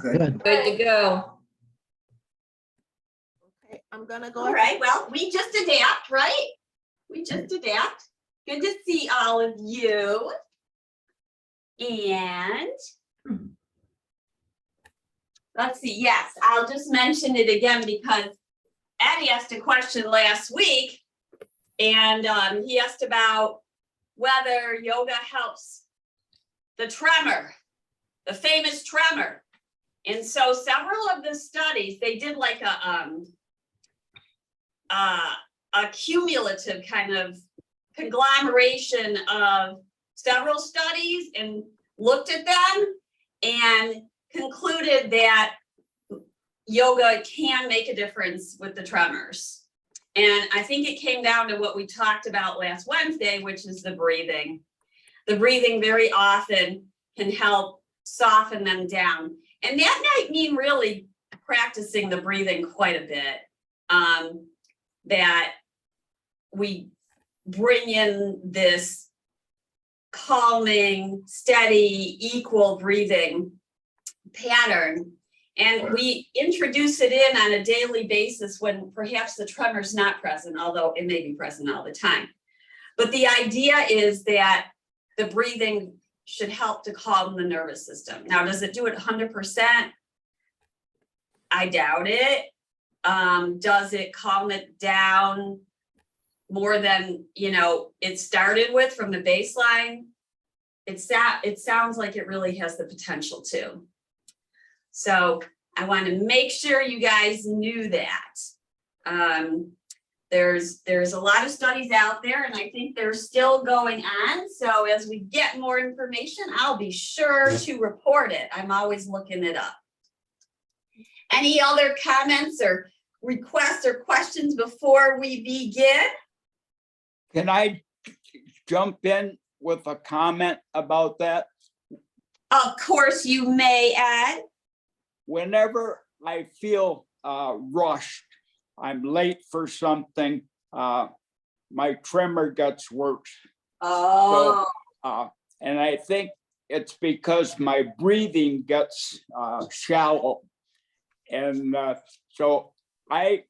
Good. Good to go. Okay, I'm gonna go. All right, well, we just adapt, right? We just adapt. Good to see all of you. And let's see, yes, I'll just mention it again because Eddie asked a question last week and he asked about whether yoga helps the tremor, the famous tremor. And so several of the studies, they did like a cumulative kind of conglomeration of several studies and looked at them and concluded that yoga can make a difference with the tremors. And I think it came down to what we talked about last Wednesday, which is the breathing. The breathing very often can help soften them down. And that might mean really practicing the breathing quite a bit, that we bring in this calming, steady, equal breathing pattern. And we introduce it in on a daily basis when perhaps the tremor is not present, although it may be present all the time. But the idea is that the breathing should help to calm the nervous system. Now, does it do it 100%? I doubt it. Does it calm it down more than, it started with from the baseline? It sounds like it really has the potential to. So I want to make sure you guys knew that. There's a lot of studies out there, and I think they're still going on. So as we get more information, I'll be sure to report it. I'm always looking it up. Any other comments or requests or questions before we begin? Can I jump in with a comment about that? Of course you may, Ed. Whenever I feel rushed, I'm late for something, my tremor gets worse. Oh. So, and I think it's because my breathing gets shallow. And so I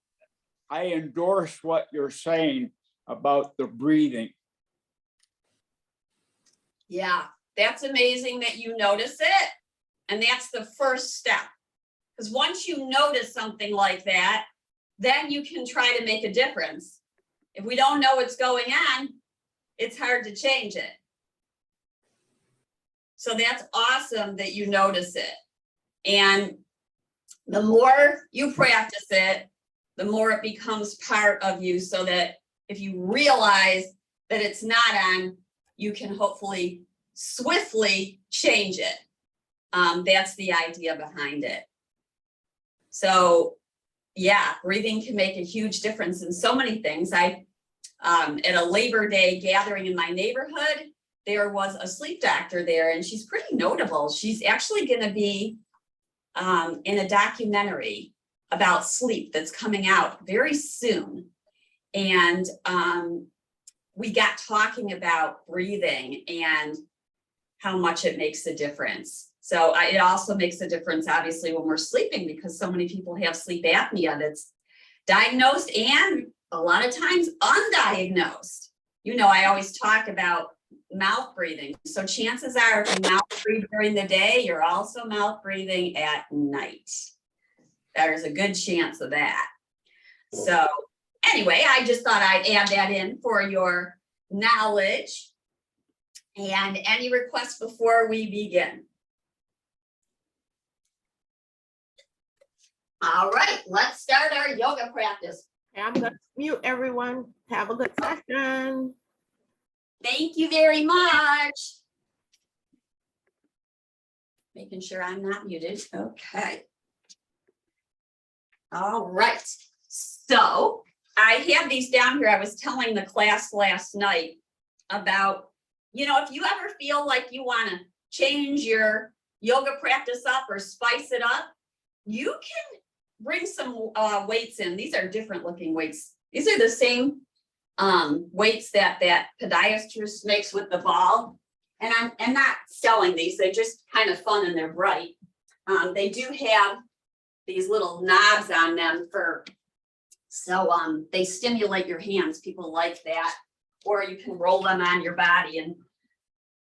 endorse what you're saying about the breathing. Yeah, that's amazing that you notice it. And that's the first step. Because once you notice something like that, then you can try to make a difference. If we don't know what's going on, it's hard to change it. So that's awesome that you notice it. And the more you practice it, the more it becomes part of you, so that if you realize that it's not on, you can hopefully swiftly change it. That's the idea behind it. So yeah, breathing can make a huge difference in so many things. At a Labor Day gathering in my neighborhood, there was a sleep doctor there, and she's pretty notable. She's actually going to be in a documentary about sleep that's coming out very soon. And we got talking about breathing and how much it makes a difference. So it also makes a difference, obviously, when we're sleeping, because so many people have sleep apnea that's diagnosed and a lot of times undiagnosed. I always talk about mouth breathing. So chances are, if you mouth breathe during the day, you're also mouth breathing at night. There's a good chance of that. So anyway, I just thought I'd add that in for your knowledge. And any requests before we begin? All right, let's start our yoga practice. Okay, I'm gonna mute everyone. Have a good session. Thank you very much. Making sure I'm not muted. Okay. All right. So I have these down here. I was telling the class last night about, if you ever feel like you want to change your yoga practice up or spice it up, you can bring some weights in. These are different looking weights. These are the same weights that podiatrist makes with the ball. And I'm not selling these. They're just kind of fun and they're bright. They do have these little knobs on them so they stimulate your hands. People like that, or you can roll them on your body.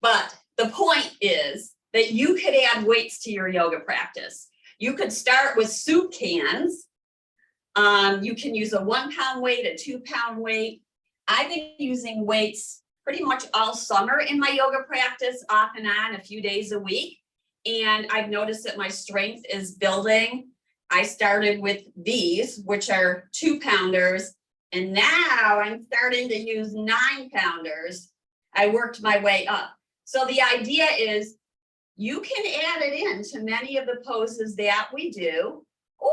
But the point is that you could add weights to your yoga practice. You could start with soup cans. You can use a 1 pound weight, a 2 pound weight. I've been using weights pretty much all summer in my yoga practice, off and on, a few days a week. And I've noticed that my strength is building. I started with these, which are 2 pounders, and now I'm starting to use 9 pounders. I worked my way up. So the idea is you can add it in to many of the poses that we do, or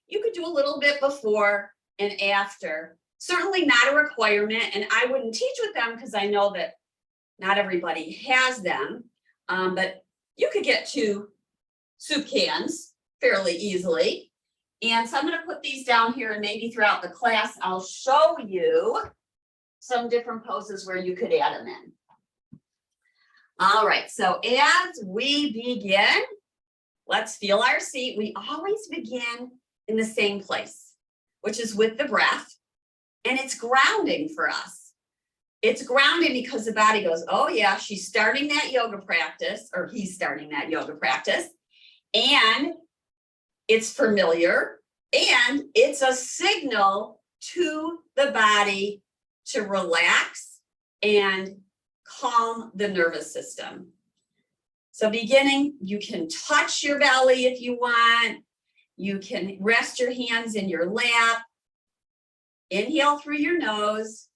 you could do a little bit before and after. Certainly not a requirement, and I wouldn't teach with them because I know that not everybody has them, but you could get 2 soup cans fairly easily. And so I'm going to put these down here, and maybe throughout the class, I'll show you some different poses where you could add them in. All right, so as we begin, let's feel our seat. We always begin in the same place, which is with the breath, and it's grounding for us. It's grounding because the body goes, oh yeah, she's starting that yoga practice, or he's starting that yoga practice, and it's familiar, and it's a signal to the body to relax and calm the nervous system. So beginning, you can touch your belly if you want. You can rest your hands in your lap. Inhale through your nose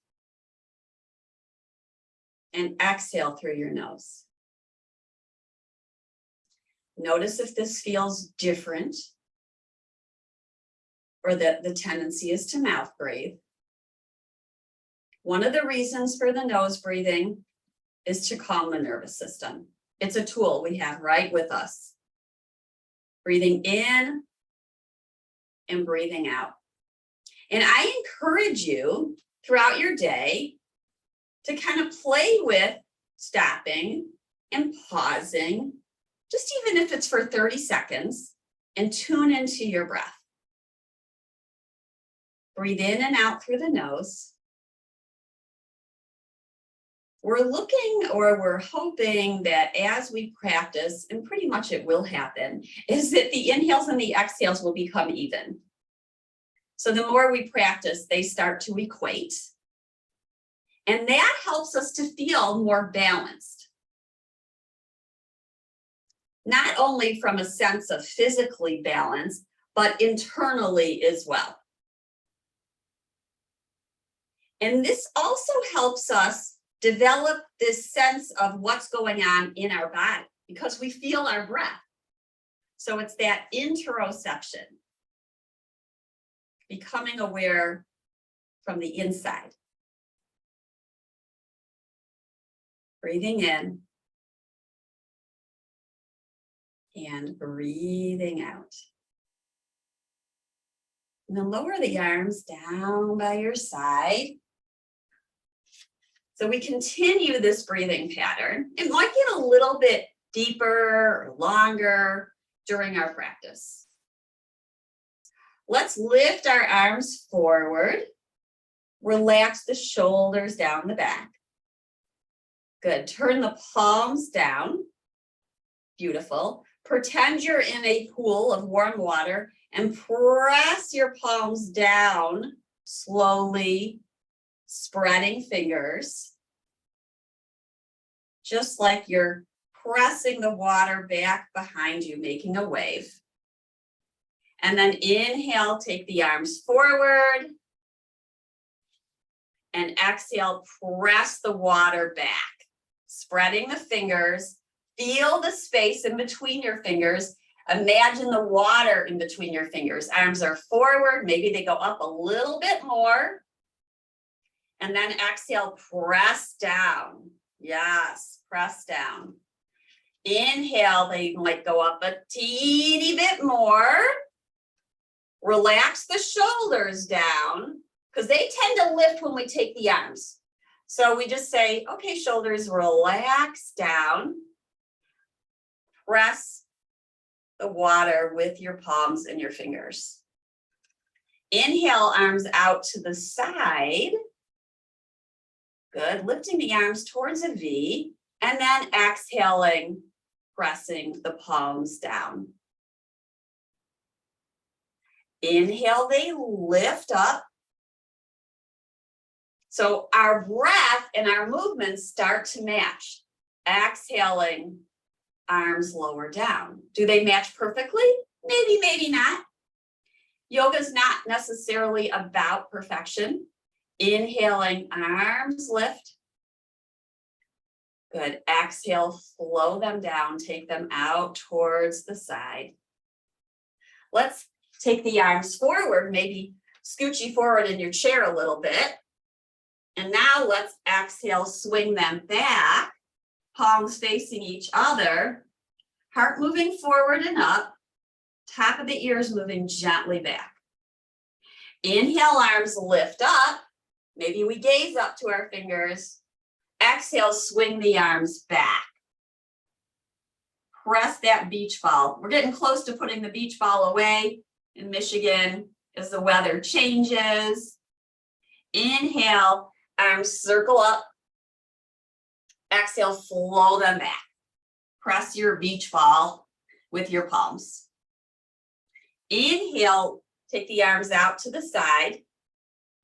and exhale through your nose. Notice if this feels different, or that the tendency is to mouth breathe. One of the reasons for the nose breathing is to calm the nervous system. It's a tool we have right with us. Breathing in and breathing out. And I encourage you throughout your day to kind of play with stopping and pausing, just even if it's for 30 seconds, and tune into your breath. Breathe in and out through the nose. We're looking, or we're hoping that as we practice, and pretty much it will happen, is that the inhales and the exhales will become even. So the more we practice, they start to equate. And that helps us to feel more balanced. Not only from a sense of physically balanced, but internally as well. And this also helps us develop this sense of what's going on in our body because we feel our breath. So it's that interoception, becoming aware from the inside. Breathing in and breathing out. And then lower the arms down by your side. So we continue this breathing pattern. It might get a little bit deeper or longer during our practice. Let's lift our arms forward. Relax the shoulders down the back. Good. Turn the palms down. Beautiful. Pretend you're in a pool of warm water and press your palms down slowly, spreading fingers. Just like you're pressing the water back behind you, making a wave. And then inhale, take the arms forward. And exhale, press the water back, spreading the fingers. Feel the space in between your fingers. Imagine the water in between your fingers. Arms are forward, maybe they go up a little bit more. And then exhale, press down. Yes, press down. Inhale, they might go up a teeny bit more. Relax the shoulders down because they tend to lift when we take the arms. So we just say, okay, shoulders relax down. Press the water with your palms and your fingers. Inhale, arms out to the side. Good, lifting the arms towards a V, and then exhaling, pressing the palms down. Inhale, they lift up. So our breath and our movements start to match. Exhaling, arms lower down. Do they match perfectly? Maybe, maybe not. Yoga is not necessarily about perfection. Inhaling, arms lift. Good. Exhale, flow them down, take them out towards the side. Let's take the arms forward, maybe scooch you forward in your chair a little bit. And now let's exhale, swing them back, palms facing each other, heart moving forward and up, top of the ears moving gently back. Inhale, arms lift up. Maybe we gaze up to our fingers. Exhale, swing the arms back. Press that beach ball. We're getting close to putting the beach ball away in Michigan as the weather changes. Inhale, arms circle up. Exhale, flow them back. Press your beach ball with your palms. Inhale, take the arms out to the side.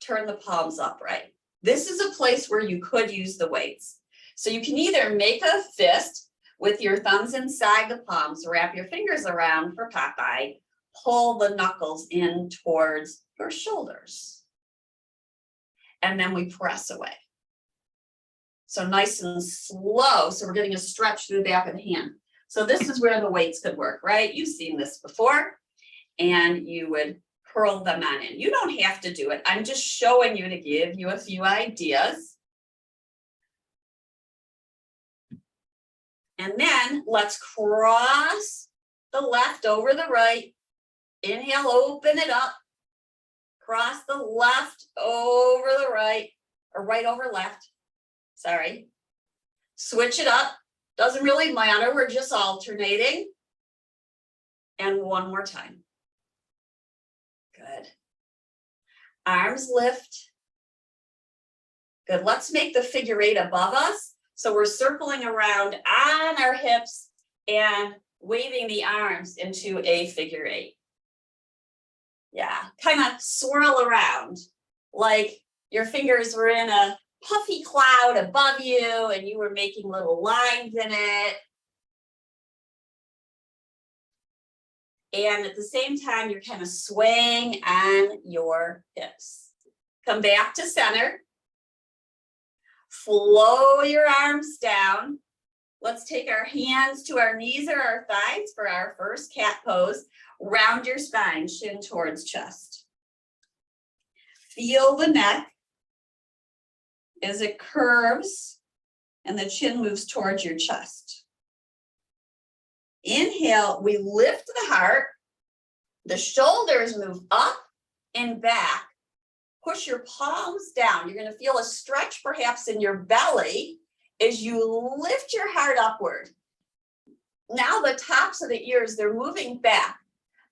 Turn the palms upright. This is a place where you could use the weights. So you can either make a fist with your thumbs inside the palms, wrap your fingers around for Popeye, pull the knuckles in towards your shoulders. And then we press away. So nice and slow. So we're getting a stretch through the back of the hand. So this is where the weights could work, right? You've seen this before. And you would curl them on in. You don't have to do it. I'm just showing you to give you a few ideas. And then let's cross the left over the right. Inhale, open it up. Cross the left over the right, or right over left. Sorry. Switch it up. Doesn't really matter. We're just alternating. And one more time. Good. Arms lift. Good. Let's make the figure eight above us. So we're circling around on our hips and waving the arms into a figure eight. Yeah, kind of swirl around like your fingers were in a puffy cloud above you and you were making little lines in it. And at the same time, you're kind of swaying on your hips. Come back to center. Flow your arms down. Let's take our hands to our knees or our thighs for our first cat pose. Round your spine, chin towards chest. Feel the neck as it curves and the chin moves towards your chest. Inhale, we lift the heart. The shoulders move up and back. Push your palms down. You're going to feel a stretch perhaps in your belly as you lift your heart upward. Now the tops of the ears, they're moving back,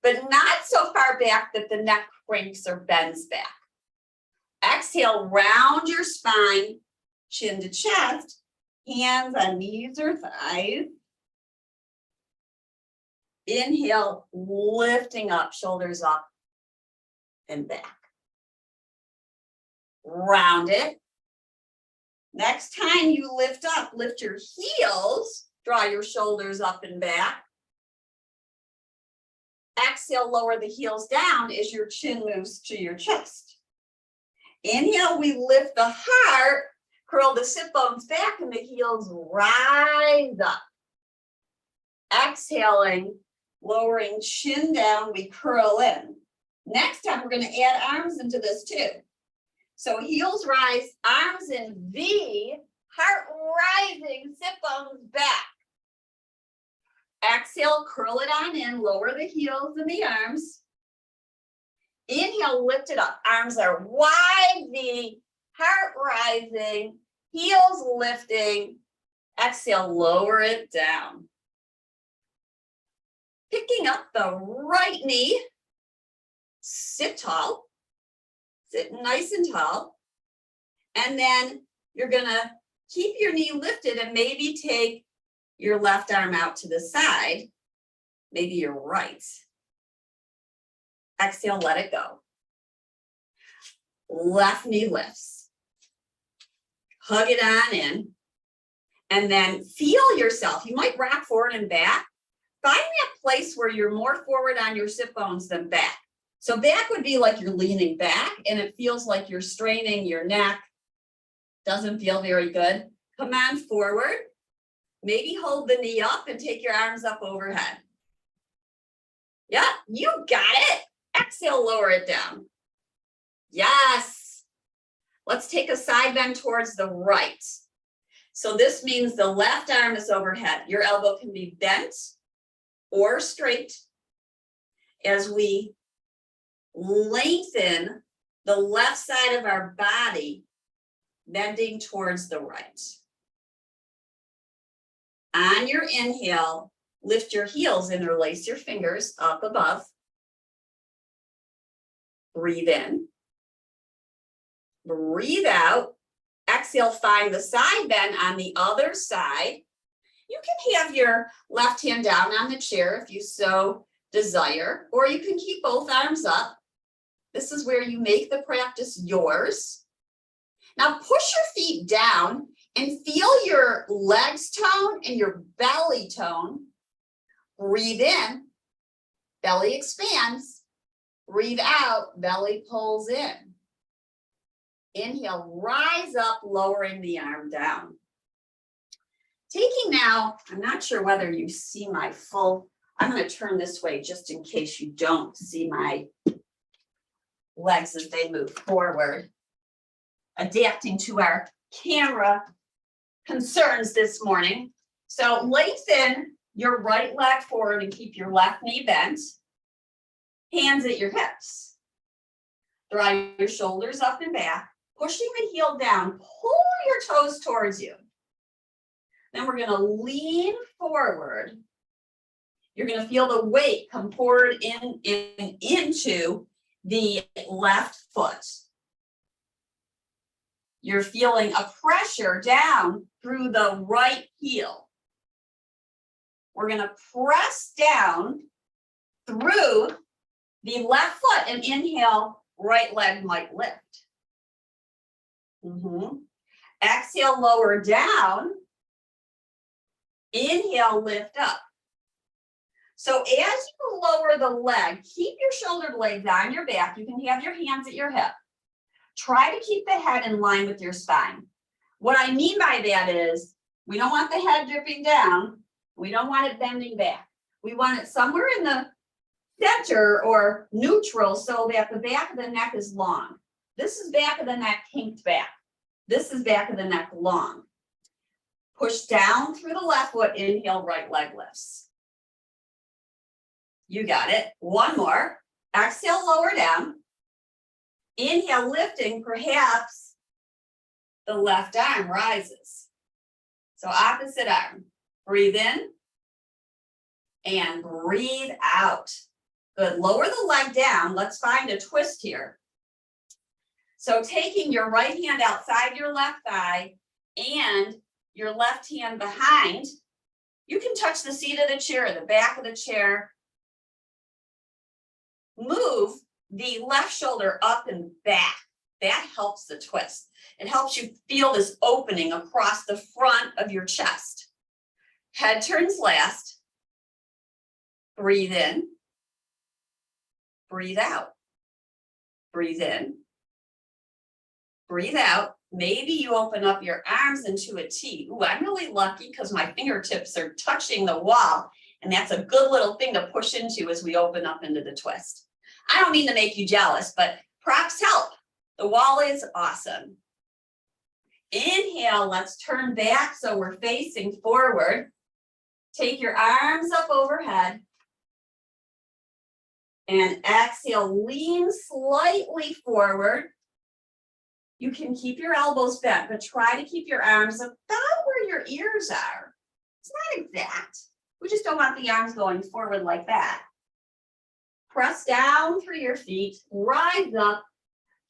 but not so far back that the neck cranks or bends back. Exhale, round your spine, chin to chest, hands on knees or thighs. Inhale, lifting up, shoulders up and back. Round it. Next time you lift up, lift your heels, draw your shoulders up and back. Exhale, lower the heels down as your chin moves to your chest. Inhale, we lift the heart, curl the sit bones back and the heels rise up. Exhaling, lowering chin down, we curl in. Next time, we're going to add arms into this too. So heels rise, arms in V, heart rising, sit bones back. Exhale, curl it on in, lower the heels and the arms. Inhale, lift it up. Arms are wide V, heart rising, heels lifting. Exhale, lower it down. Picking up the right knee, sit tall, sit nice and tall. And then you're gonna keep your knee lifted and maybe take your left arm out to the side, maybe your right. Exhale, let it go. Left knee lifts. Hug it on in. And then feel yourself. You might rock forward and back. Find that place where you're more forward on your sit bones than back. So back would be like you're leaning back and it feels like you're straining your neck. Doesn't feel very good. Come on forward. Maybe hold the knee up and take your arms up overhead. Yeah, you got it. Exhale, lower it down. Yes. Let's take a side bend towards the right. So this means the left arm is overhead. Your elbow can be bent or straight as we lengthen the left side of our body, bending towards the right. On your inhale, lift your heels, interlace your fingers up above. Breathe in. Breathe out. Exhale, find the side bend on the other side. You can have your left hand down on the chair if you so desire, or you can keep both arms up. This is where you make the practice yours. Now push your feet down and feel your legs tone and your belly tone. Breathe in, belly expands. Breathe out, belly pulls in. Inhale, rise up, lowering the arm down. Taking now, I'm not sure whether you see my full, I'm going to turn this way just in case you don't see my legs as they move forward. Adapting to our camera concerns this morning. So lengthen your right leg forward and keep your left knee bent. Hands at your hips. Draw your shoulders up and back. Pushing the heel down, pull your toes towards you. Then we're going to lean forward. You're going to feel the weight come forward into the left foot. You're feeling a pressure down through the right heel. We're going to press down through the left foot and inhale, right leg might lift. Exhale, lower down. Inhale, lift up. So as you lower the leg, keep your shoulder blades on your back. You can have your hands at your hip. Try to keep the head in line with your spine. What I mean by that is we don't want the head dripping down. We don't want it bending back. We want it somewhere in the center or neutral so that the back of the neck is long. This is back of the neck kinked back. This is back of the neck long. Push down through the left foot, inhale, right leg lifts. You got it. One more. Exhale, lower down. Inhale, lifting, perhaps the left arm rises. So opposite arm. Breathe in and breathe out. Good. Lower the leg down. Let's find a twist here. So taking your right hand outside your left thigh and your left hand behind, you can touch the seat of the chair, the back of the chair. Move the left shoulder up and back. That helps the twist. It helps you feel this opening across the front of your chest. Head turns last. Breathe in. Breathe out. Breathe in. Breathe out. Maybe you open up your arms into a T. Ooh, I'm really lucky because my fingertips are touching the wall. And that's a good little thing to push into as we open up into the twist. I don't mean to make you jealous, but props help. The wall is awesome. Inhale, let's turn back so we're facing forward. Take your arms up overhead. And exhale, lean slightly forward. You can keep your elbows bent, but try to keep your arms about where your ears are. It's not exact. We just don't want the arms going forward like that. Press down through your feet, rise up,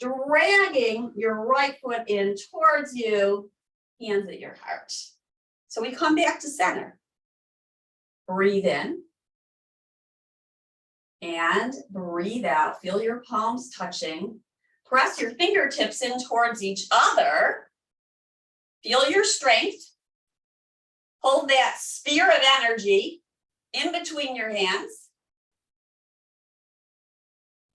dragging your right foot in towards you, hands at your heart. So we come back to center. Breathe in. And breathe out. Feel your palms touching. Press your fingertips in towards each other. Feel your strength. Hold that sphere of energy in between your hands.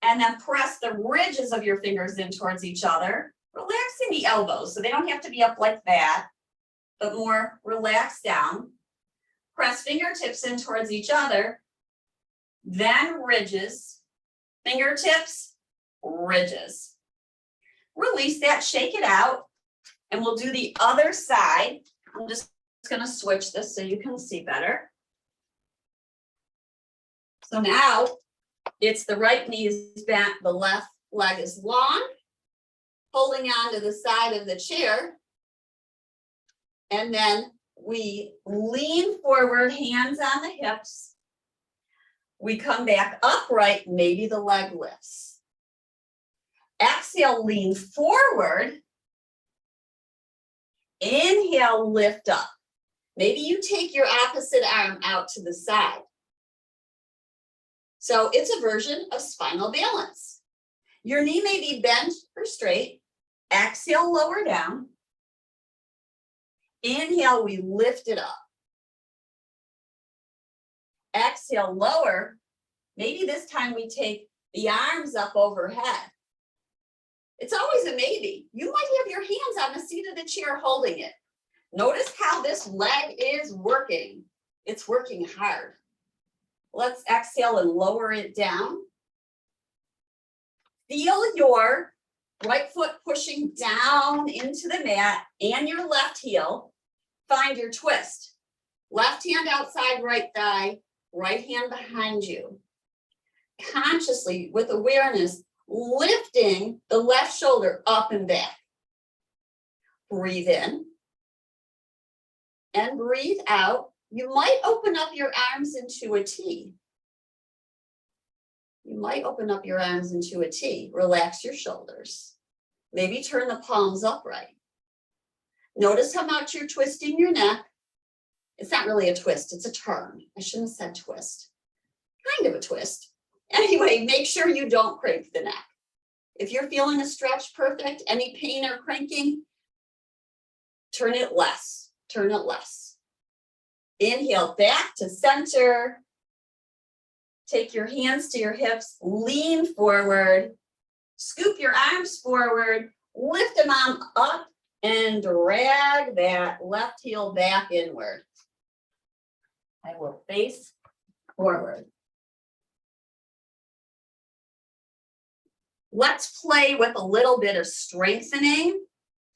And then press the ridges of your fingers in towards each other. Relaxing the elbows so they don't have to be up like that, but more relaxed down. Press fingertips in towards each other. Then ridges, fingertips, ridges. Release that, shake it out, and we'll do the other side. I'm just going to switch this so you can see better. So now it's the right knee is bent, the left leg is long, holding on to the side of the chair. And then we lean forward, hands on the hips. We come back upright, maybe the leg lifts. Exhale, lean forward. Inhale, lift up. Maybe you take your opposite arm out to the side. So it's a version of spinal balance. Your knee may be bent or straight. Exhale, lower down. Inhale, we lift it up. Exhale, lower. Maybe this time we take the arms up overhead. It's always a maybe. You might have your hands on the seat of the chair holding it. Notice how this leg is working. It's working hard. Let's exhale and lower it down. Feel your right foot pushing down into the mat and your left heel. Find your twist. Left hand outside right thigh, right hand behind you. Consciously, with awareness, lifting the left shoulder up and back. Breathe in and breathe out. You might open up your arms into a T. You might open up your arms into a T. Relax your shoulders. Maybe turn the palms upright. Notice how much you're twisting your neck. It's not really a twist, it's a turn. I shouldn't have said twist. Kind of a twist. Anyway, make sure you don't crank the neck. If you're feeling a stretch, perfect. Any pain or cranking, turn it less. Turn it less. Inhale back to center. Take your hands to your hips, lean forward, scoop your arms forward, lift them up and drag that left heel back inward. I will face forward. Let's play with a little bit of strengthening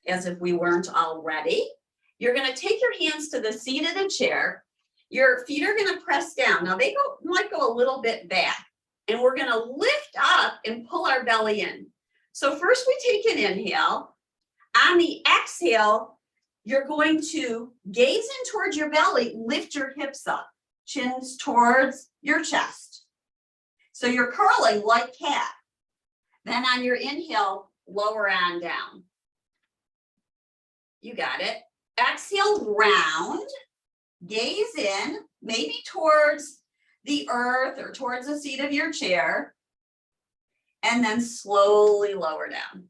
as if we weren't already. You're going to take your hands to the seat of the chair. Your feet are going to press down. Now they might go a little bit back, and we're going to lift up and pull our belly in. So first we take an inhale. On the exhale, you're going to gaze in towards your belly, lift your hips up, chins towards your chest. So you're curling like cat. Then on your inhale, lower on down. You got it. Exhale, round. Gaze in, maybe towards the earth or towards the seat of your chair, and then slowly lower down.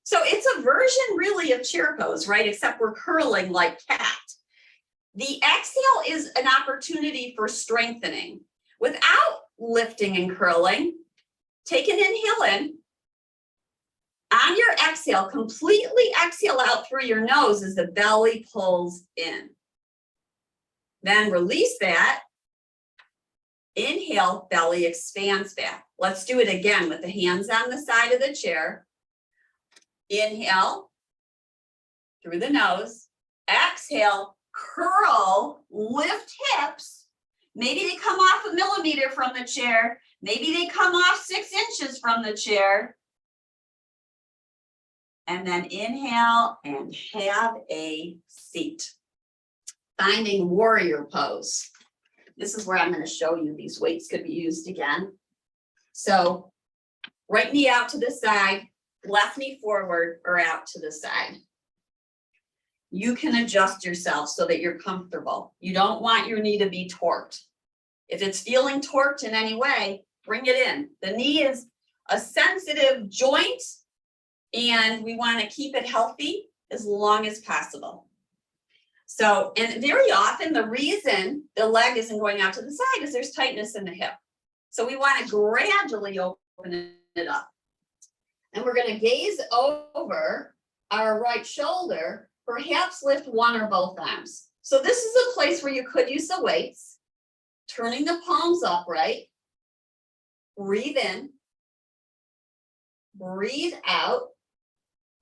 So it's a version really of chair pose, right? Except we're curling like cat. The exhale is an opportunity for strengthening. Without lifting and curling, take an inhale in. On your exhale, completely exhale out through your nose as the belly pulls in. Then release that. Inhale, belly expands back. Let's do it again with the hands on the side of the chair. Inhale through the nose. Exhale, curl, lift hips. Maybe they come off a millimeter from the chair. Maybe they come off 6 inches from the chair. And then inhale and have a seat. Finding warrior pose. This is where I'm gonna show you these weights could be used again. So right knee out to the side, left knee forward or out to the side. You can adjust yourself so that you're comfortable. You don't want your knee to be torqued. If it's feeling torqued in any way, bring it in. The knee is a sensitive joint and we want to keep it healthy as long as possible. So, and very often the reason the leg isn't going out to the side is there's tightness in the hip. So we want to gradually open it up. And we're going to gaze over our right shoulder, perhaps lift one or both arms. So this is a place where you could use the weights, turning the palms upright, breathe in, breathe out.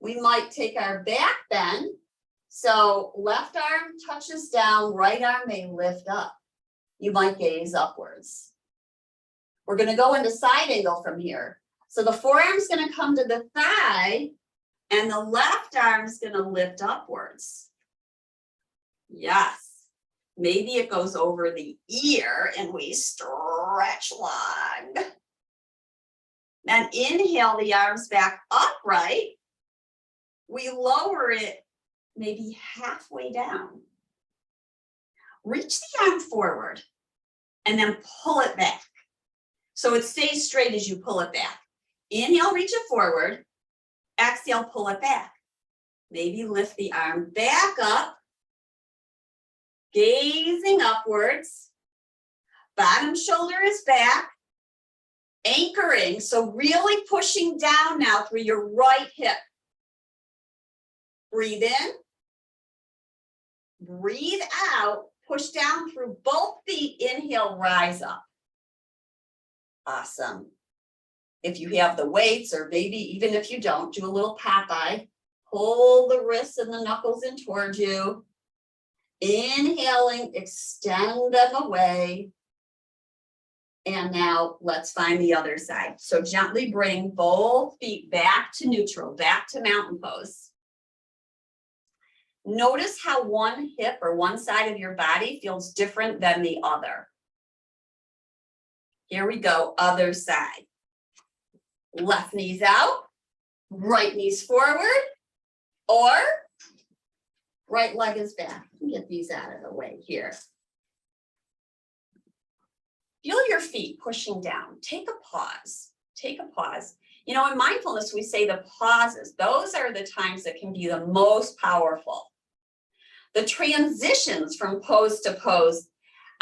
We might take our back bend. So left arm touches down, right arm may lift up. You might gaze upwards. We're going to go into side angle from here. So the forearm's going to come to the thigh and the left arm's going to lift upwards. Yes. Maybe it goes over the ear and we stretch long. Then inhale the arms back upright. We lower it maybe halfway down. Reach the arm forward and then pull it back. So it stays straight as you pull it back. Inhale, reach it forward. Exhale, pull it back. Maybe lift the arm back up. Gazing upwards. Bottom shoulder is back. Anchoring, so really pushing down now through your right hip. Breathe in. Breathe out. Push down through both feet. Inhale, rise up. Awesome. If you have the weights, or maybe even if you don't, do a little Popeye. Pull the wrists and the knuckles in towards you. Inhaling, extend them away. And now let's find the other side. So gently bring both feet back to neutral, back to mountain pose. Notice how one hip or one side of your body feels different than the other. Here we go, other side. Left knee's out, right knee's forward, or right leg is back. Get these out of the way here. Feel your feet pushing down. Take a pause. Take a pause. You know, in mindfulness, we say the pauses. Those are the times that can be the most powerful. The transitions from pose to pose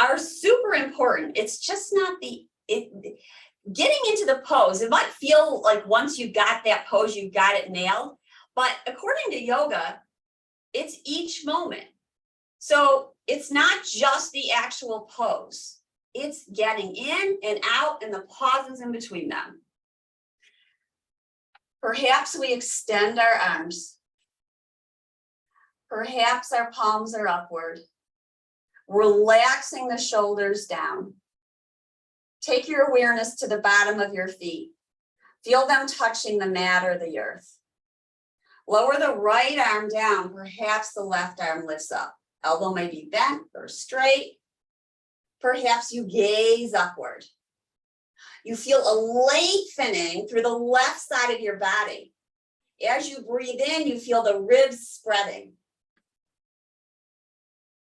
are super important. It's just not getting into the pose. It might feel like once you got that pose, you got it nailed. But according to yoga, it's each moment. So it's not just the actual pose. It's getting in and out and the pauses in between them. Perhaps we extend our arms. Perhaps our palms are upward. Relaxing the shoulders down. Take your awareness to the bottom of your feet. Feel them touching the mat or the earth. Lower the right arm down. Perhaps the left arm lifts up. Elbow may be bent or straight. Perhaps you gaze upward. You feel a lengthening through the left side of your body. As you breathe in, you feel the ribs spreading.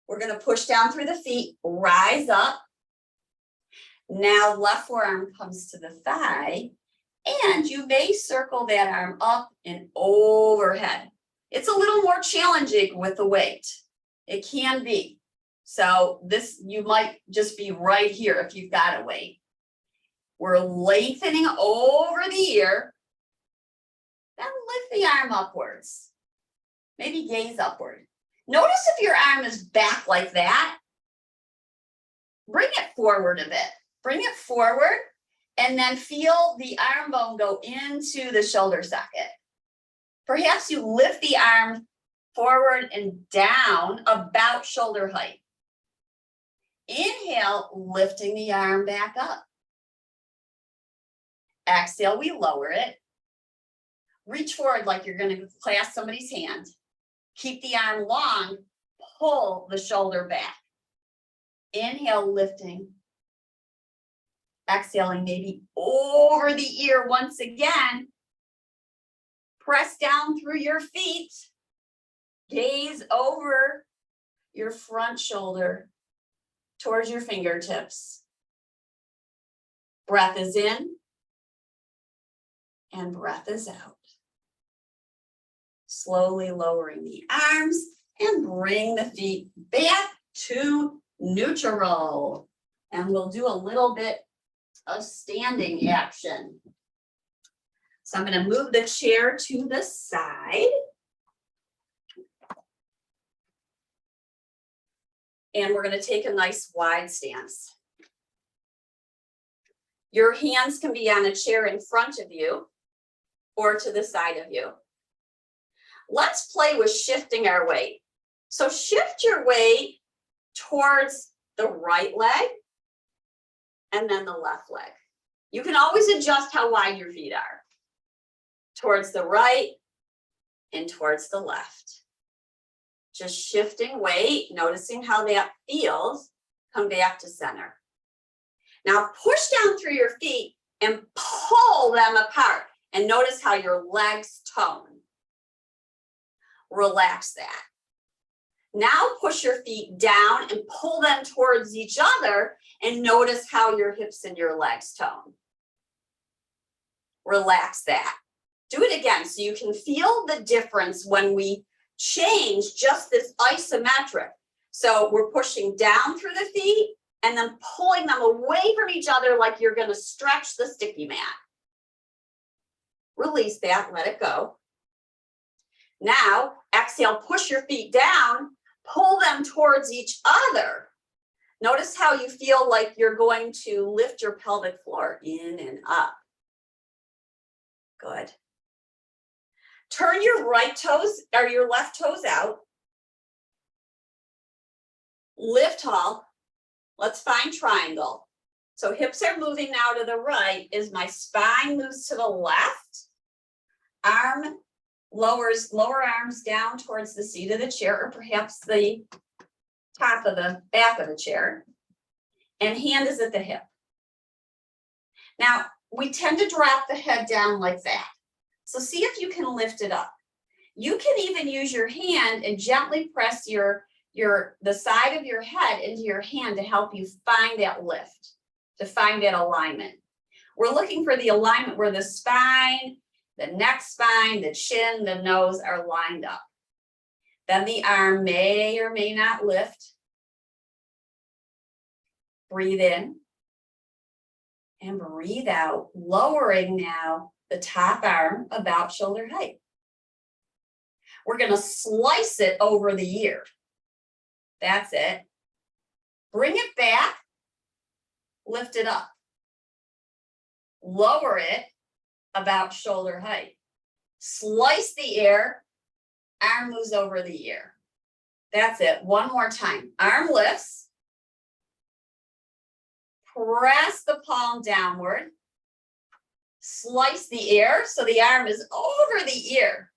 We're going to push down through the feet, rise up. Now left forearm comes to the thigh, and you may circle that arm up and overhead. It's a little more challenging with the weight. It can be. So this, you might just be right here if you've got a weight. We're lengthening over the ear. Then lift the arm upwards. Maybe gaze upward. Notice if your arm is back like that. Bring it forward a bit. Bring it forward and then feel the arm bone go into the shoulder socket. Perhaps you lift the arm forward and down about shoulder height. Inhale, lifting the arm back up. Exhale, we lower it. Reach forward like you're going to clasp somebody's hand. Keep the arm long, pull the shoulder back. Inhale, lifting. Exhaling, maybe over the ear once again. Press down through your feet. Gaze over your front shoulder towards your fingertips. Breath is in and breath is out. Slowly lowering the arms and bring the feet back to neutral. And we'll do a little bit of standing action. So I'm going to move the chair to the side. And we're going to take a nice wide stance. Your hands can be on a chair in front of you or to the side of you. Let's play with shifting our weight. So shift your weight towards the right leg and then the left leg. You can always adjust how wide your feet are. Towards the right and towards the left. Just shifting weight, noticing how that feels. Come back to center. Now push down through your feet and pull them apart. And notice how your legs tone. Relax that. Now push your feet down and pull them towards each other and notice how your hips and your legs tone. Relax that. Do it again so you can feel the difference when we change just this isometric. So we're pushing down through the feet and then pulling them away from each other like you're going to stretch the sticky mat. Release that, let it go. Now, exhale, push your feet down, pull them towards each other. Notice how you feel like you're going to lift your pelvic floor in and up. Good. Turn your right toes or your left toes out. Lift tall. Let's find triangle. So hips are moving now to the right as my spine moves to the left. Lower arms down towards the seat of the chair or perhaps the top of the back of the chair. And hand is at the hip. Now, we tend to drop the head down like that. So see if you can lift it up. You can even use your hand and gently press the side of your head into your hand to help you find that lift, to find that alignment. We're looking for the alignment where the spine, the neck spine, the chin, the nose are lined up. Then the arm may or may not lift. Breathe in and breathe out, lowering now the top arm about shoulder height. We're going to slice it over the ear. That's it. Bring it back, lift it up. Lower it about shoulder height. Slice the ear, arm moves over the ear. That's it. One more time. Arm lifts. Press the palm downward. Slice the ear so the arm is over the ear.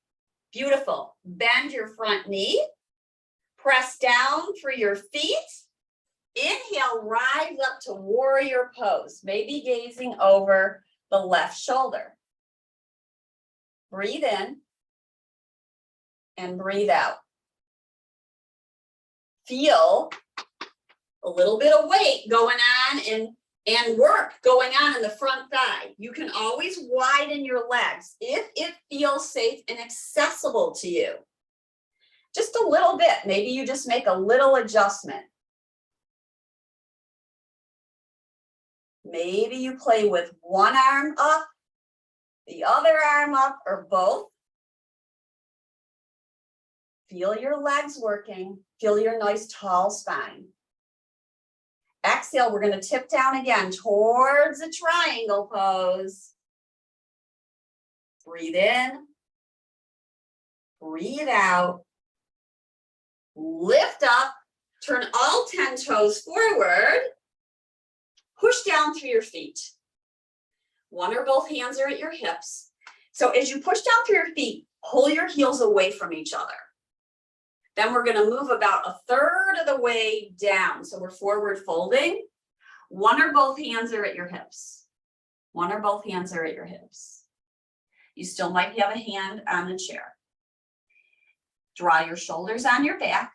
Beautiful. Bend your front knee. Press down through your feet. Inhale, rise up to warrior pose. Maybe gazing over the left shoulder. Breathe in and breathe out. Feel a little bit of weight going on and work going on in the front thigh. You can always widen your legs if it feels safe and accessible to you. Just a little bit. Maybe you just make a little adjustment. Maybe you play with one arm up, the other arm up, or both. Feel your legs working. Feel your nice tall spine. Exhale, we're going to tip down again towards a triangle pose. Breathe in. Breathe out. Lift up. Turn all 10 toes forward. Push down through your feet. One or both hands are at your hips. So as you push down through your feet, pull your heels away from each other. Then we're gonna move about a third of the way down. So we're forward folding. One or both hands are at your hips. One or both hands are at your hips. You still might have a hand on the chair. Draw your shoulders on your back.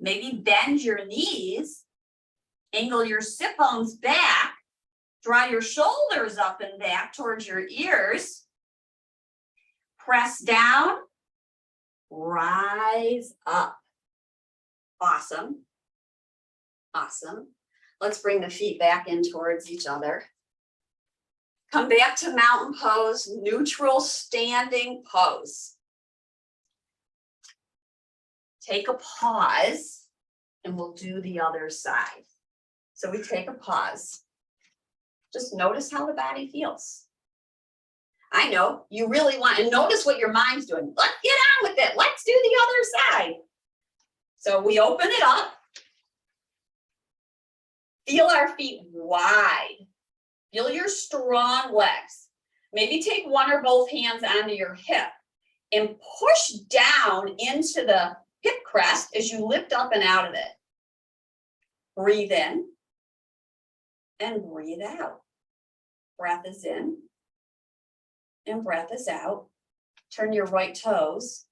Maybe bend your knees. Angle your sit bones back. Draw your shoulders up and back towards your ears. Press down. Rise up. Awesome. Awesome. Let's bring the feet back in towards each other. Come back to mountain pose, neutral standing pose. Take a pause and we'll do the other side. So we take a pause. Just notice how the body feels. I know you really want to notice what your mind's doing. Let's get on with it. Let's do the other side. So we open it up. Feel our feet wide. Feel your strong legs. Maybe take one or both hands onto your hip and push down into the hip crest as you lift up and out of it. Breathe in and breathe out. Breath is in and breath is out. Turn your right toes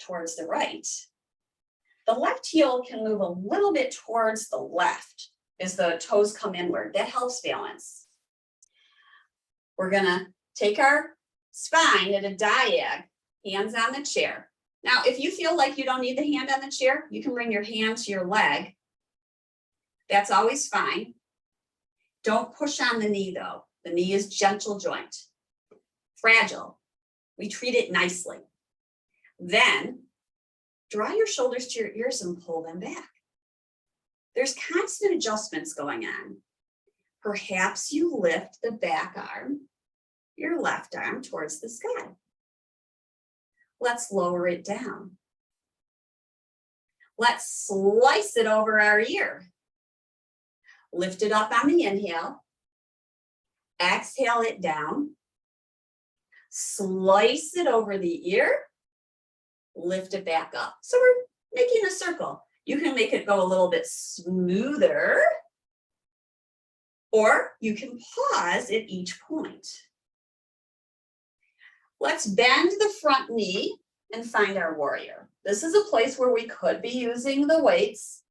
towards the right. The left heel can move a little bit towards the left as the toes come inward. That helps balance. We're gonna take our spine at a diag, hands on the chair. Now, if you feel like you don't need the hand on the chair, you can bring your hand to your leg. That's always fine. Don't push on the knee though. The knee is gentle joint. Fragile. We treat it nicely. Then draw your shoulders to your ears and pull them back. There's constant adjustments going on. Perhaps you lift the back arm, your left arm towards the sky. Let's lower it down. Let's slice it over our ear. Lift it up on the inhale. Exhale it down. Slice it over the ear. Lift it back up. So we're making a circle. You can make it go a little bit smoother, or you can pause at each point. Let's bend the front knee and find our warrior. This is a place where we could be using the weights.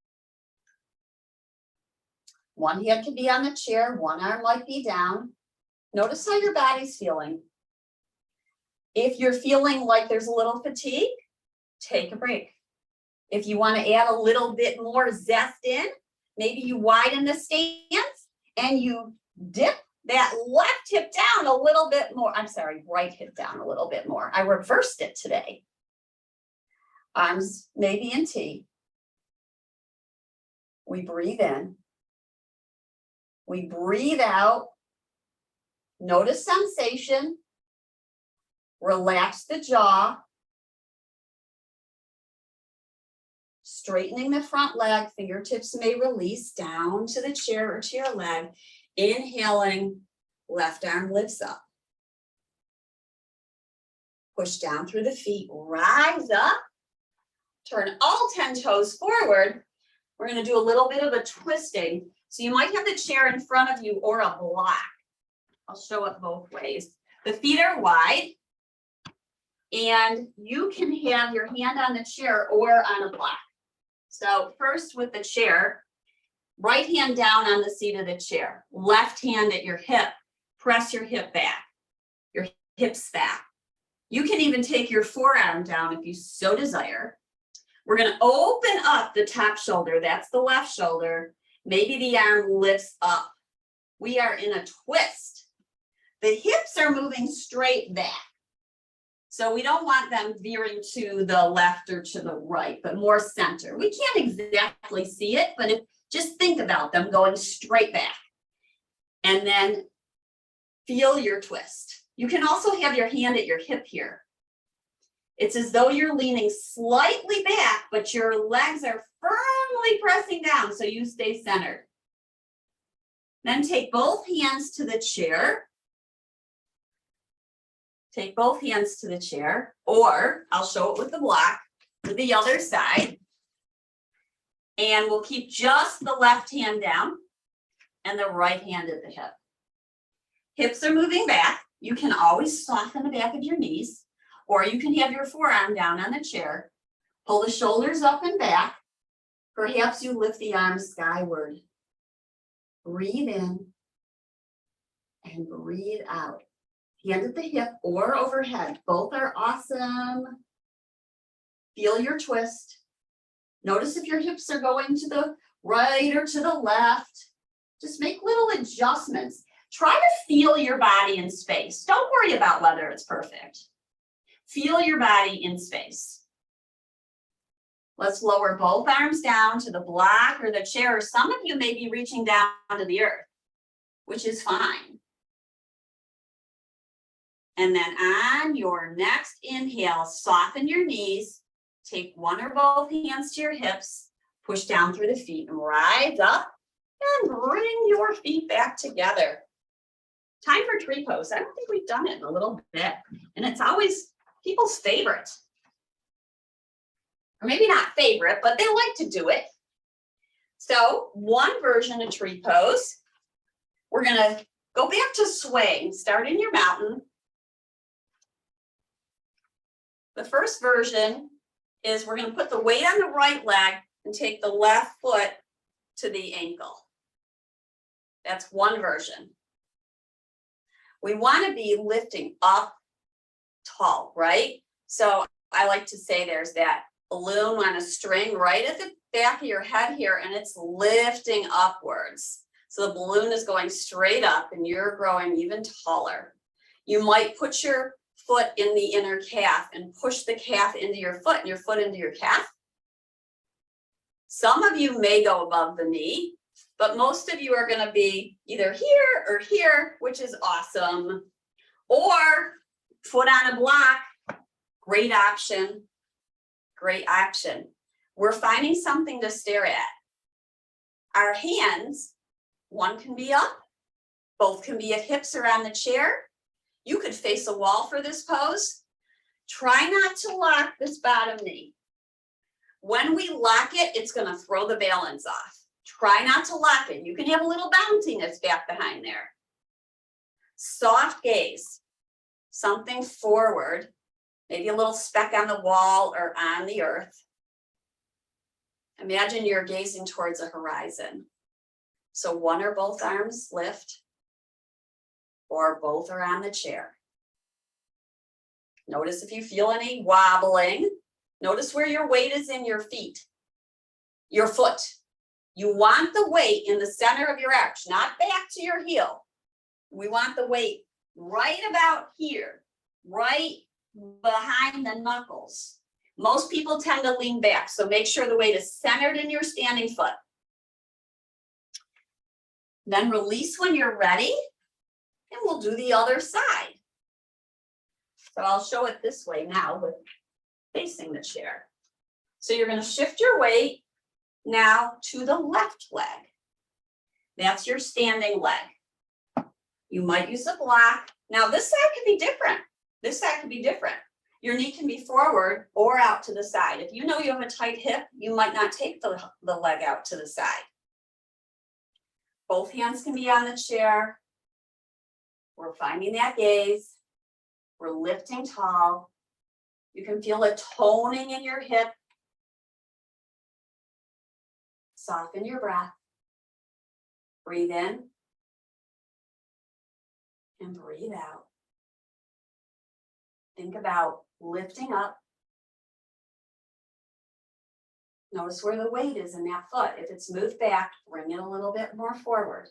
One hand can be on the chair, one arm might be down. Notice how your body's feeling. If you're feeling like there's a little fatigue, take a break. If you want to add a little bit more zest in, maybe you widen the stance and you dip that left hip down a little bit more. I'm sorry, right hip down a little bit more. I reversed it today. Arms maybe in T. We breathe in. We breathe out. Notice sensation. Relax the jaw. Straightening the front leg, fingertips may release down to the chair or to your leg. Inhaling, left arm lifts up. Push down through the feet, rise up. Turn all 10 toes forward. We're going to do a little bit of a twisting. So you might have the chair in front of you or a block. I'll show it both ways. The feet are wide. And you can have your hand on the chair or on a block. So first with the chair, right hand down on the seat of the chair, left hand at your hip, press your hip back, your hips back. You can even take your forearm down if you so desire. We're going to open up the top shoulder. That's the left shoulder. Maybe the arm lifts up. We are in a twist. The hips are moving straight back. So we don't want them veering to the left or to the right, but more center. We can't exactly see it, but just think about them going straight back. And then feel your twist. You can also have your hand at your hip here. It's as though you're leaning slightly back, but your legs are firmly pressing down so you stay centered. Then take both hands to the chair. Take both hands to the chair, or I'll show it with the block. to the other side. And we'll keep just the left hand down and the right hand at the hip. Hips are moving back. You can always soften the back of your knees, or you can have your forearm down on the chair. Pull the shoulders up and back. Perhaps you lift the arms skyward. Breathe in and breathe out. Hand at the hip or overhead. Both are awesome. Feel your twist. Notice if your hips are going to the right or to the left. Just make little adjustments. Try to feel your body in space. Don't worry about whether it's perfect. Feel your body in space. Let's lower both arms down to the block or the chair. Some of you may be reaching down to the earth, which is fine. And then on your next inhale, soften your knees. Take one or both hands to your hips. Push down through the feet and rise up and bring your feet back together. Time for tree pose. I don't think we've done it in a little bit. And it's always people's favorite. Or maybe not favorite, but they like to do it. So one version of tree pose. We're going to go back to swaying. Start in your mountain. The first version is we're going to put the weight on the right leg and take the left foot to the ankle. That's one version. We want to be lifting up tall, right? So I like to say there's that balloon on a string right at the back of your head here, and it's lifting upwards. So the balloon is going straight up and you're growing even taller. You might put your foot in the inner calf and push the calf into your foot and your foot into your calf. Some of you may go above the knee, but most of you are going to be either here or here, which is awesome. Or foot on a block, great option, great option. We're finding something to stare at. Our hands, one can be up, both can be at hips or on the chair. You could face a wall for this pose. Try not to lock this bottom knee. When we lock it, it's going to throw the balance off. Try not to lock it. You can have a little bounciness back behind there. Soft gaze, something forward, maybe a little speck on the wall or on the earth. Imagine you're gazing towards a horizon. So one or both arms lift, or both are on the chair. Notice if you feel any wobbling. Notice where your weight is in your feet, your foot. You want the weight in the center of your arch, not back to your heel. We want the weight right about here, right behind the knuckles. Most people tend to lean back, so make sure the weight is centered in your standing foot. Then release when you're ready, and we'll do the other side. So I'll show it this way now with facing the chair. So you're going to shift your weight now to the left leg. That's your standing leg. You might use a block. Now this side could be different. This side could be different. Your knee can be forward or out to the side. If you know you have a tight hip, you might not take the leg out to the side. Both hands can be on the chair. We're finding that gaze. We're lifting tall. You can feel a toning in your hip. Soften your breath. Breathe in and breathe out. Think about lifting up. Notice where the weight is in that foot. If it's moved back, bring it a little bit more forward.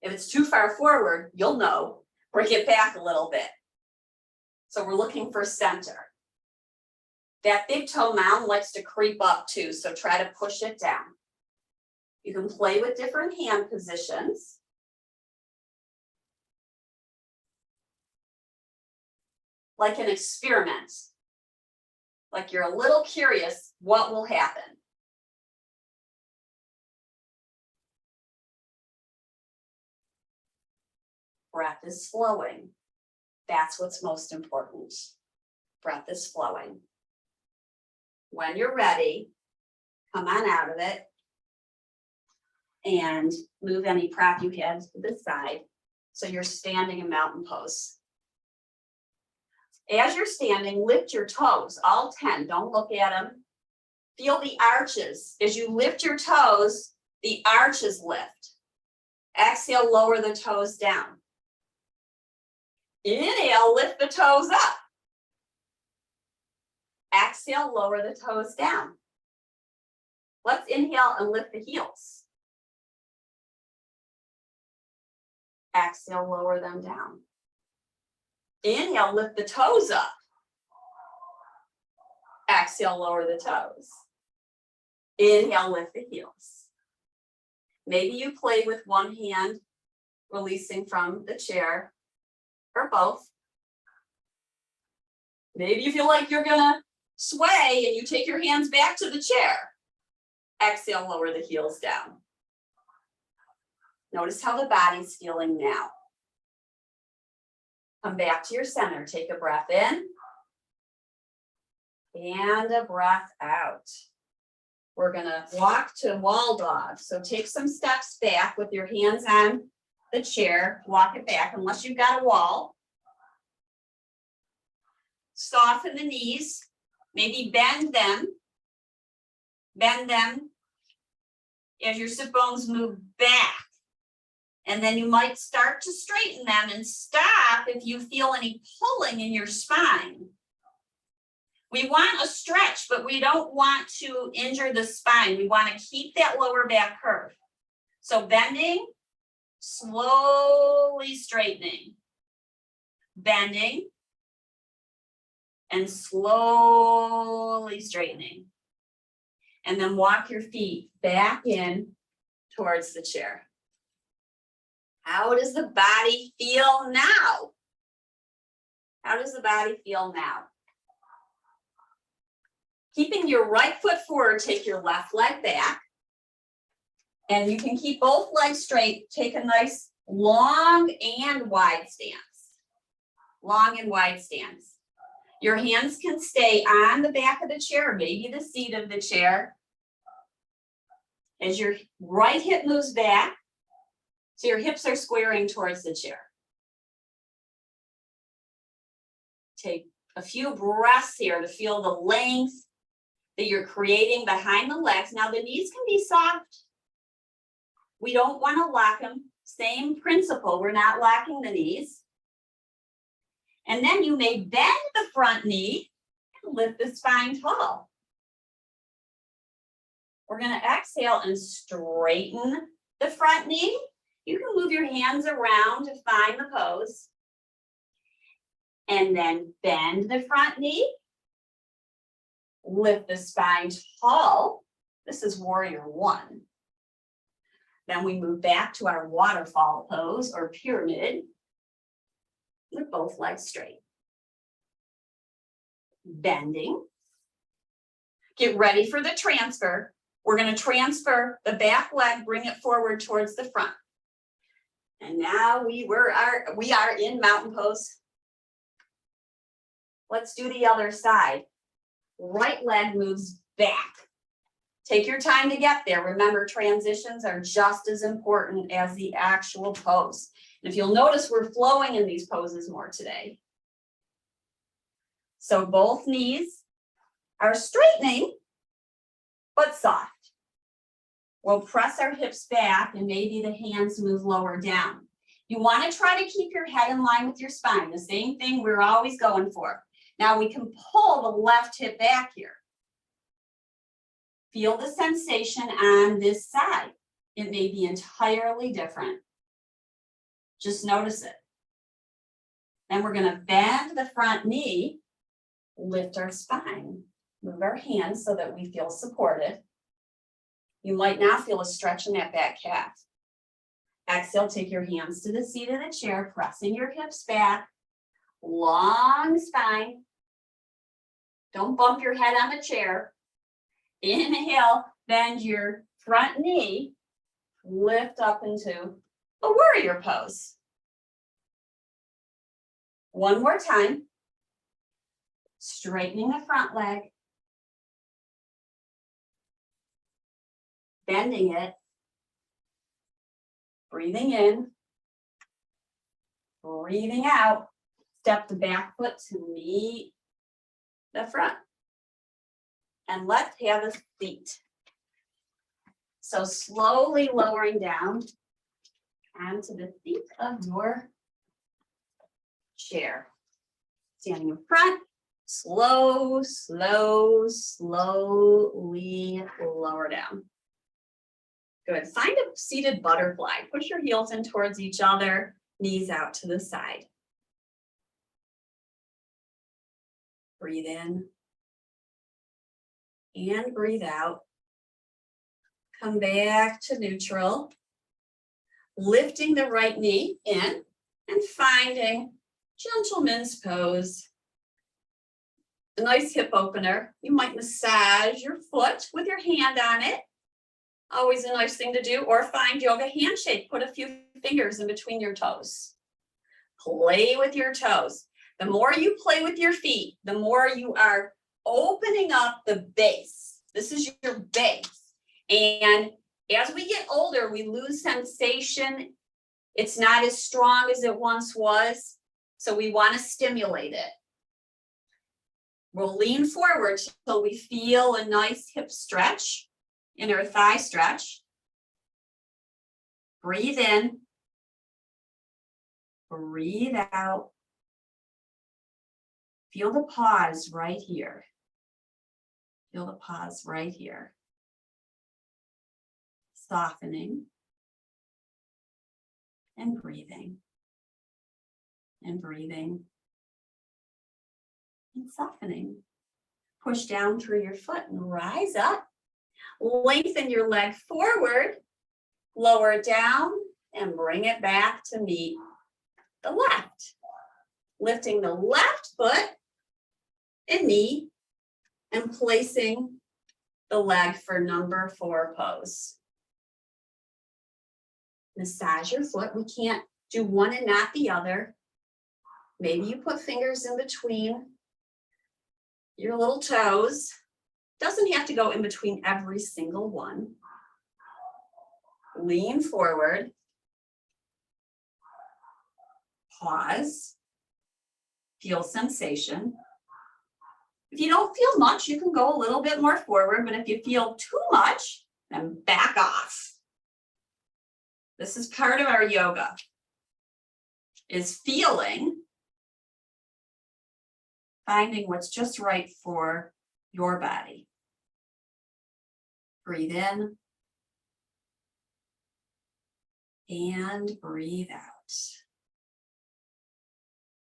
If it's too far forward, you'll know. Bring it back a little bit. So we're looking for center. That big toe mound likes to creep up too, so try to push it down. You can play with different hand positions. Like an experiment. Like you're a little curious what will happen. Breath is flowing. That's what's most important. Breath is flowing. When you're ready, come on out of it and move any prop you have to the side. So you're standing in mountain pose. As you're standing, lift your toes, all 10. Don't look at them. Feel the arches. As you lift your toes, the arches lift. Exhale, lower the toes down. Inhale, lift the toes up. Exhale, lower the toes down. Let's inhale and lift the heels. Exhale, lower them down. Inhale, lift the toes up. Exhale, lower the toes. Inhale, lift the heels. Maybe you play with one hand, releasing from the chair, or both. Maybe you feel like you're gonna sway and you take your hands back to the chair. Exhale, lower the heels down. Notice how the body's feeling now. Come back to your center. Take a breath in and a breath out. We're gonna walk to wall dog. So take some steps back with your hands on the chair. Walk it back unless you've got a wall. Soften the knees. Maybe bend them. Bend them as your sit bones move back. And then you might start to straighten them and stop if you feel any pulling in your spine. We want a stretch, but we don't want to injure the spine. We want to keep that lower back curve. So bending, slowly straightening. Bending and slowly straightening. And then walk your feet back in towards the chair. How does the body feel now? How does the body feel now? Keeping your right foot forward, take your left leg back. And you can keep both legs straight. Take a nice long and wide stance. Long and wide stance. Your hands can stay on the back of the chair, maybe the seat of the chair. As your right hip moves back, so your hips are squaring towards the chair. Take a few breaths here to feel the length that you're creating behind the legs. Now the knees can be soft. We don't want to lock them. Same principle, we're not locking the knees. And then you may bend the front knee and lift the spine tall. We're going to exhale and straighten the front knee. You can move your hands around to find the pose. And then bend the front knee. Lift the spine tall. This is warrior one. Then we move back to our waterfall pose or pyramid with both legs straight. Bending. Get ready for the transfer. We're going to transfer the back leg, bring it forward towards the front. And now we are in mountain pose. Let's do the other side. Right leg moves back. Take your time to get there. Remember, transitions are just as important as the actual pose. And if you'll notice, we're flowing in these poses more today. So both knees are straightening, but soft. We'll press our hips back and maybe the hands move lower down. You want to try to keep your head in line with your spine. The same thing we're always going for. Now we can pull the left hip back here. Feel the sensation on this side. It may be entirely different. Just notice it. Then we're going to bend the front knee, lift our spine, move our hands so that we feel supported. You might now feel a stretch in that back calf. Exhale, take your hands to the seat of the chair, pressing your hips back, long spine. Don't bump your head on the chair. Inhale, bend your front knee, lift up into a warrior pose. One more time. Straightening the front leg, bending it, breathing in, breathing out, step the back foot to meet the front. And let's have a seat. So slowly lowering down onto the seat of your chair. Standing in front, slowly lower down. Good. Find a seated butterfly. Push your heels in towards each other, knees out to the side. Breathe in and breathe out. Come back to neutral. Lifting the right knee in and finding gentleman's pose. A nice hip opener. You might massage your foot with your hand on it. Always a nice thing to do. Or find yoga handshake. Put a few fingers in between your toes. Play with your toes. The more you play with your feet, the more you are opening up the base. This is your base. And as we get older, we lose sensation. It's not as strong as it once was. So we want to stimulate it. We'll lean forward till we feel a nice hip stretch, inner thigh stretch. Breathe in. Breathe out. Feel the pause right here. Feel the pause right here. Softening and breathing and breathing and softening. Push down through your foot and rise up. Lengthen your leg forward, lower it down and bring it back to meet the left. Lifting the left foot and knee and placing the leg for number 4 pose. Massage your foot. We can't do one and not the other. Maybe you put fingers in between your little toes. Doesn't have to go in between every single one. Lean forward. Pause. Feel sensation. If you don't feel much, you can go a little bit more forward, but if you feel too much, then back off. This is part of our yoga, is feeling, finding what's just right for your body. Breathe in and breathe out.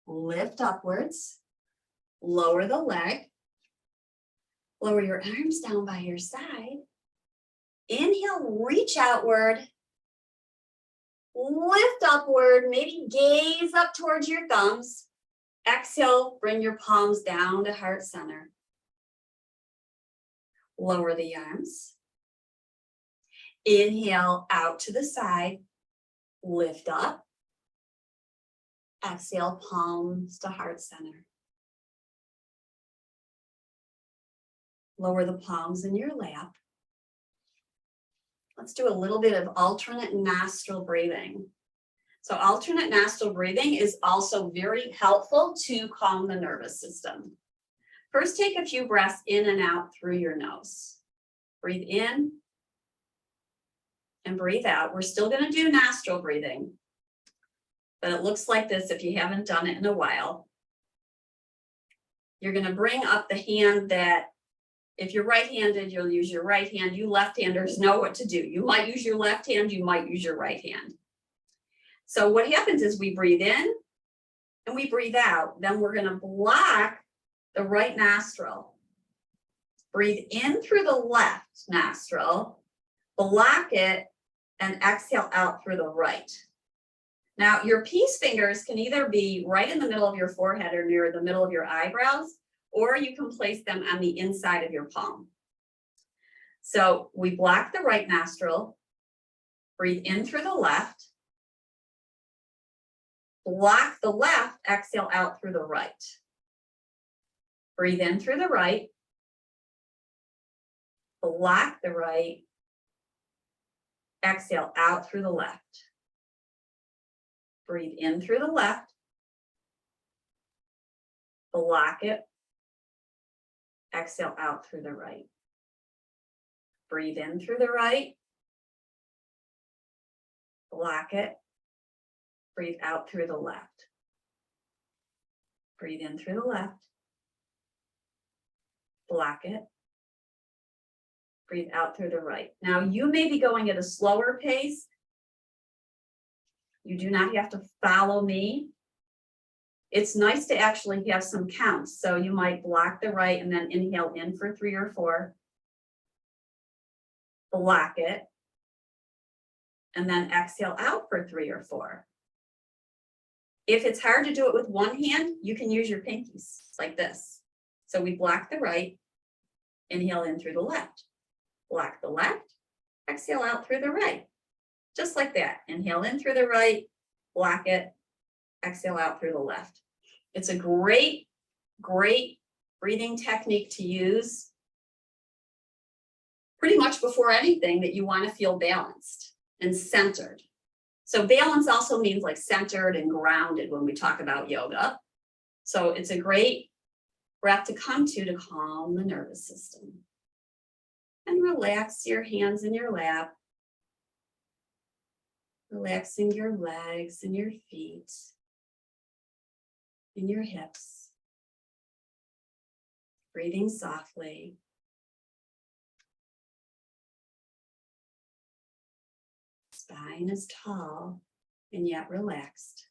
Lift upwards, lower the leg, lower your arms down by your side. Inhale, reach outward. Lift upward, maybe gaze up towards your thumbs. Exhale, bring your palms down to heart center. Lower the arms. Inhale out to the side. Lift up. Exhale, palms to heart center. Lower the palms in your lap. Let's do a little bit of alternate nostril breathing. So alternate nostril breathing is also very helpful to calm the nervous system. First, take a few breaths in and out through your nose. Breathe in and breathe out. We're still going to do nostril breathing, but it looks like this if you haven't done it in a while. You're going to bring up the hand that, if you're right-handed, you'll use your right hand. You left-handers know what to do. You might use your left hand, you might use your right hand. So what happens is we breathe in and we breathe out. Then we're going to block the right nostril. Breathe in through the left nostril, block it, and exhale out through the right. Now, your peace fingers can either be right in the middle of your forehead or near the middle of your eyebrows, or you can place them on the inside of your palm. So we block the right nostril, breathe in through the left, block the left, exhale out through the right. Breathe in through the right, block the right, exhale out through the left. Breathe in through the left. Block it. Exhale out through the right. Breathe in through the right. Block it. Breathe out through the left. Breathe in through the left. Block it. Breathe out through the right. Now you may be going at a slower pace. You do not have to follow me. It's nice to actually have some counts. So you might block the right and then inhale in for 3 or 4. Block it. And then exhale out for 3 or 4. If it's hard to do it with one hand, you can use your pinkies like this. So we block the right, inhale in through the left. Block the left, exhale out through the right. Just like that. Inhale in through the right, block it, exhale out through the left. It's a great, great breathing technique to use pretty much before anything that you want to feel balanced and centered. So balance also means like centered and grounded when we talk about yoga. So it's a great breath to come to calm the nervous system. And relax your hands in your lap. Relaxing your legs and your feet and your hips. Breathing softly. Spine is tall and yet relaxed.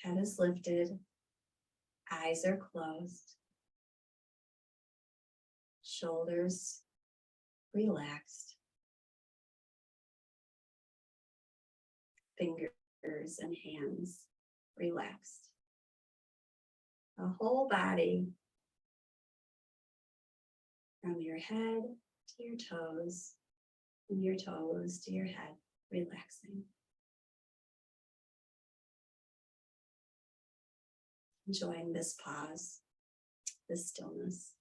Head is lifted. Eyes are closed. Shoulders relaxed. Fingers and hands relaxed. The whole body from your head to your toes, and your toes to your head, relaxing. Enjoying this pause, this stillness.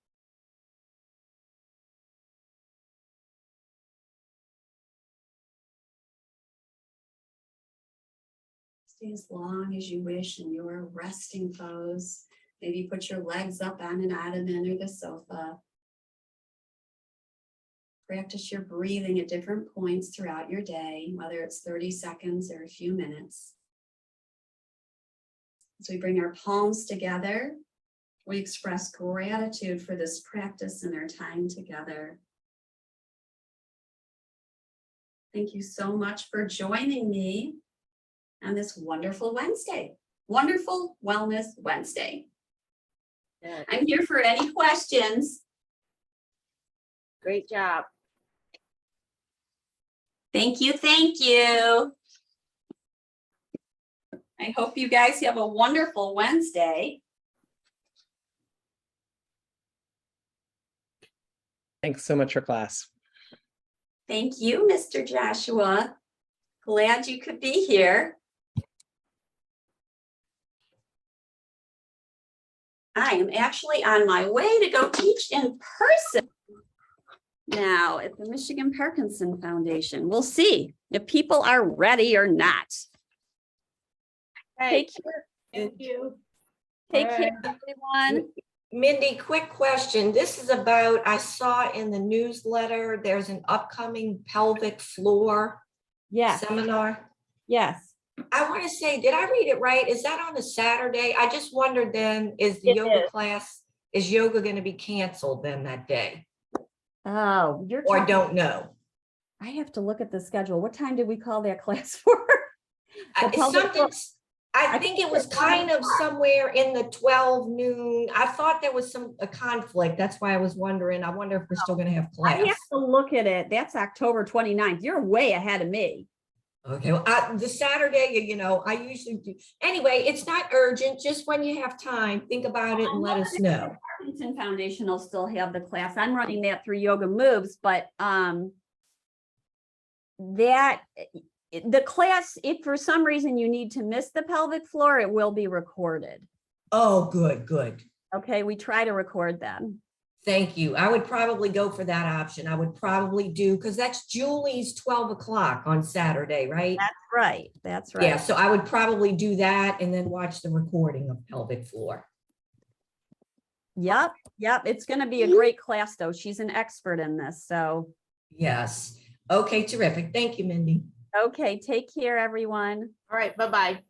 Stay as long as you wish in your resting pose. Maybe put your legs up on an ottoman or the sofa. Practice your breathing at different points throughout your day, whether it's 30 seconds or a few minutes. As we bring our palms together, we express gratitude for this practice and our time together. Thank you so much for joining me on this wonderful Wednesday. Wonderful Wellness Wednesday. Yeah, I'm here for any questions. great job. Thank you, thank you. I hope you guys have a wonderful Wednesday. Thanks so much for class. Thank you, Mr. Joshua. Glad you could be here. I am actually on my way to go teach in person now at the Michigan Parkinson Foundation. We'll see if people are ready or not. Hey, Take care. thank you. Take All care, everyone. Mindy, quick question. This is about, I saw in the newsletter, there's an upcoming pelvic floor Yes, seminar. yes, I want to say, did I read it right? Is that on a Saturday? I just wondered then, is the It yoga is. class, is yoga going to be canceled then that day? oh, you're Or talking, don't know? I have to look at the schedule. What time did we call that class for? The It's pelvic something, floor- I think it was kind of somewhere in the 12 noon. I thought there was a conflict. That's why I was wondering. I wonder if we're still going to have I class. have to look at it. That's October 29th. You're way ahead of me. Okay, well, the Saturday, I usually do. Anyway, it's not urgent, just when you have time, think about it and let us know. Parkinson Foundation will still have the class. I'm running that through Yoga Moves, but the class, if for some reason you need to miss the pelvic floor, it will be recorded. Oh, good, good. Okay, we try to record them. Thank you. I would probably go for that option. I would probably do, because that's Julie's 12 o'clock on Saturday, right? That's right. That's Yeah, right. so I would probably do that and then watch the recording of pelvic floor. Yep. Yep. It's going to be a great class though. She's an expert in this. So, Yes. Okay, terrific. Thank you, Mindy. okay. Take care, everyone. All right, bye-bye.